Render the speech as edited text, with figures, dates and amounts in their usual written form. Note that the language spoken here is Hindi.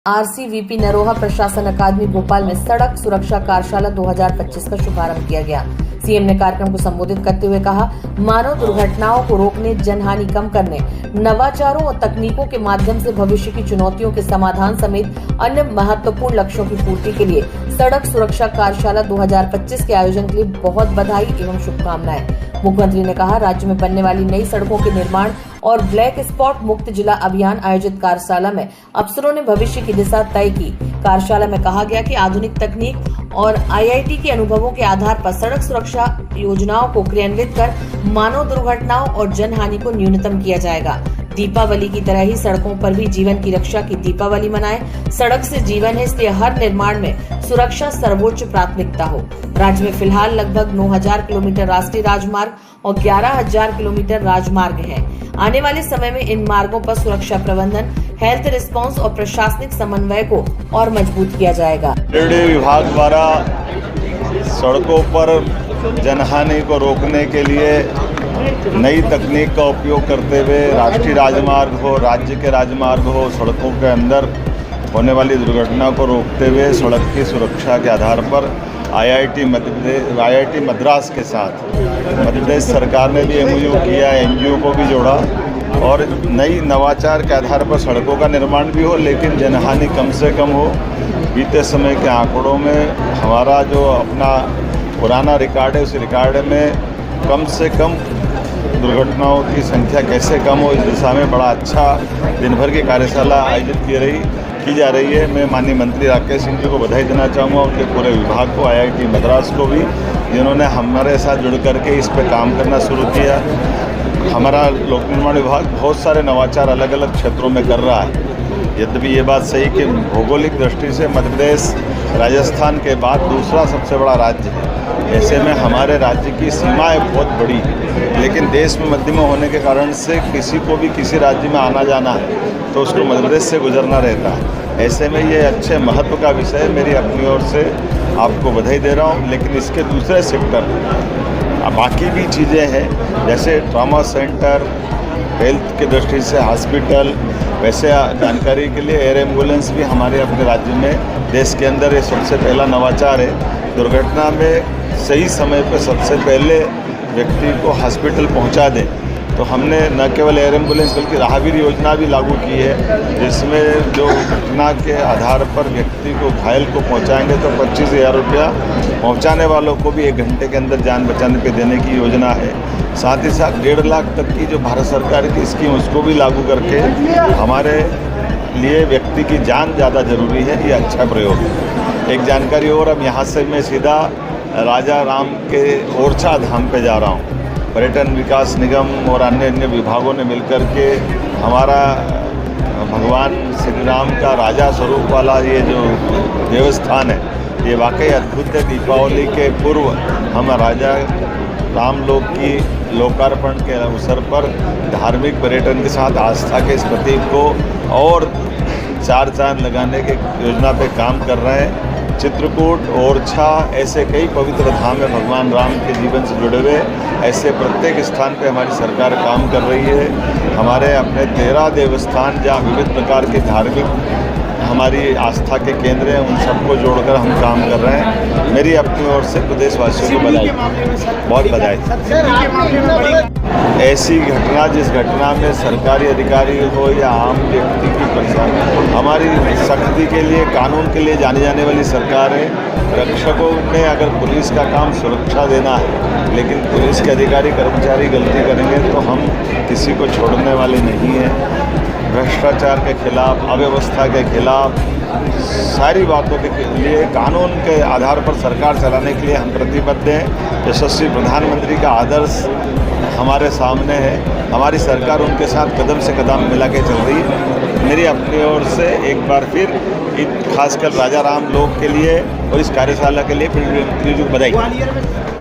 आरसीवीपी नरोहा प्रशासन अकादमी भोपाल में सड़क सुरक्षा कार्यशाला 2025 का शुभारंभ किया गया। सीएम ने कार्यक्रम को संबोधित करते हुए कहा, मानव दुर्घटनाओं को रोकने, जनहानि कम करने, नवाचारों और तकनीकों के माध्यम से भविष्य की चुनौतियों के समाधान समेत अन्य महत्वपूर्ण लक्ष्यों की पूर्ति के लिए सड़क सुरक्षा कार्यशाला 2025 के आयोजन के लिए बहुत बधाई एवं शुभकामनाएं। मुख्यमंत्री ने कहा, राज्य में बनने वाली नई सड़कों के निर्माण और ब्लैक स्पॉट मुक्त जिला अभियान आयोजित कार्यशाला में अफसरों ने भविष्य की दिशा तय की। कार्यशाला में कहा गया कि आधुनिक तकनीक और आईआईटी के अनुभवों के आधार पर सड़क सुरक्षा योजनाओं को क्रियान्वित कर मानव दुर्घटनाओं और जनहानि को न्यूनतम किया जाएगा। दीपावली की तरह ही सड़कों पर भी जीवन की रक्षा की दीपावली मनाएं। सड़क से जीवन है, इसलिए हर निर्माण में सुरक्षा सर्वोच्च प्राथमिकता हो। राज्य में फिलहाल लगभग 9000 किलोमीटर राष्ट्रीय राजमार्ग और 11000 किलोमीटर राजमार्ग हैं। आने वाले समय में इन मार्गों पर सुरक्षा प्रबंधन, हेल्थ रिस्पांस और प्रशासनिक समन्वय को और मजबूत किया जाएगा। रेलवे विभाग द्वारा सड़कों पर जनहानि को रोकने के लिए नई तकनीक का उपयोग करते हुए राष्ट्रीय राजमार्ग हो, राज्य के राजमार्ग हो, सड़कों के अंदर होने वाली दुर्घटना को रोकते हुए सड़क की सुरक्षा के आधार पर आईआईटी मद्रास के साथ मध्य प्रदेश सरकार ने भी एमओयू किया, एनजीओ को भी जोड़ा और नई नवाचार के आधार पर सड़कों का निर्माण भी हो, लेकिन जनहानि कम से कम हो। बीते समय के आंकड़ों में हमारा जो अपना पुराना रिकॉर्ड है, उस रिकॉर्ड में कम से कम दुर्घटनाओं की संख्या कैसे कम हो, इस दिशा में बड़ा अच्छा दिन भर की कार्यशाला आयोजित की जा रही है। मैं माननीय मंत्री राकेश सिंह जी को बधाई देना चाहूँगा, उनके पूरे विभाग को, आईआईटी मद्रास को भी, जिन्होंने हमारे साथ जुड़ करके इस पर काम करना शुरू किया। हमारा लोक निर्माण विभाग बहुत सारे नवाचार अलग अलग क्षेत्रों में कर रहा है। यद्यपि ये बात सही कि भौगोलिक दृष्टि से मध्य प्रदेश राजस्थान के बाद दूसरा सबसे बड़ा राज्य है। ऐसे में हमारे राज्य की सीमाएं बहुत बड़ी है, लेकिन देश में मध्यम होने के कारण से किसी को भी किसी राज्य में आना जाना है तो उसको मध्य प्रदेश से गुजरना रहता है। ऐसे में ये अच्छे महत्व का विषय है। मेरी अपनी ओर से आपको बधाई दे रहा हूँ। लेकिन इसके दूसरे सेक्टर बाकी भी चीज़ें हैं, जैसे ट्रॉमा सेंटर, हेल्थ की दृष्टि से हॉस्पिटल, वैसे जानकारी के लिए एयर एम्बुलेंस भी हमारे अपने राज्य में देश के अंदर ये सबसे पहला नवाचार है। दुर्घटना में सही समय पर सबसे पहले व्यक्ति को हॉस्पिटल पहुंचा दें, तो हमने न केवल एयर एम्बुलेंस बल्कि राहगीर योजना भी लागू की है, जिसमें जो घटना के आधार पर व्यक्ति को, घायल को पहुंचाएंगे तो 25,000 रुपया, पहुंचाने वालों को भी 1 घंटे के अंदर जान बचाने पे देने की योजना है। साथ ही साथ 1.5 लाख तक की जो भारत सरकार की स्कीम, उसको भी लागू करके हमारे लिए व्यक्ति की जान ज़्यादा जरूरी है। ये अच्छा प्रयोग है। एक जानकारी और, अब यहाँ से मैं सीधा राजा राम के ओरछा धाम पे जा रहा हूँ। पर्यटन विकास निगम और अन्य विभागों ने मिलकर के हमारा भगवान श्री राम का राजा स्वरूप वाला ये जो देवस्थान है, ये वाकई अद्भुत है। दीपावली के पूर्व हम राजा राम लोक की लोकार्पण के अवसर पर धार्मिक पर्यटन के साथ आस्था के इस प्रतीक को और 4 चांद लगाने के योजना पे काम कर रहे हैं। चित्रकूट, ओरछा, ऐसे कई पवित्र धाम है भगवान राम के जीवन से जुड़े हुए। ऐसे प्रत्येक स्थान पे हमारी सरकार काम कर रही है। हमारे अपने 13 देवस्थान जहाँ विविध प्रकार के धार्मिक हमारी आस्था के केंद्र हैं, उन सबको जोड़कर हम काम कर रहे हैं। मेरी अपनी ओर से प्रदेशवासियों को बधाई, बहुत बधाई। ऐसी घटना, जिस घटना में सरकारी अधिकारी हो या आम व्यक्ति की परेशानी, हमारी सख्ती के लिए, कानून के लिए जानी जाने वाली सरकार है। रक्षकों में अगर पुलिस का काम सुरक्षा देना है, लेकिन पुलिस के अधिकारी कर्मचारी गलती करेंगे तो हम किसी को छोड़ने वाले नहीं हैं। भ्रष्टाचार के खिलाफ, अव्यवस्था के खिलाफ, सारी बातों के लिए कानून के आधार पर सरकार चलाने के लिए हम प्रतिबद्ध हैं। यशस्वी प्रधानमंत्री का आदर्श हमारे सामने है। हमारी सरकार उनके साथ कदम से कदम मिला के चल रही है। मेरी अपनी ओर से एक बार फिर खासकर राजा राम लोक के लिए और इस कार्यशाला के लिए फिर बधाई।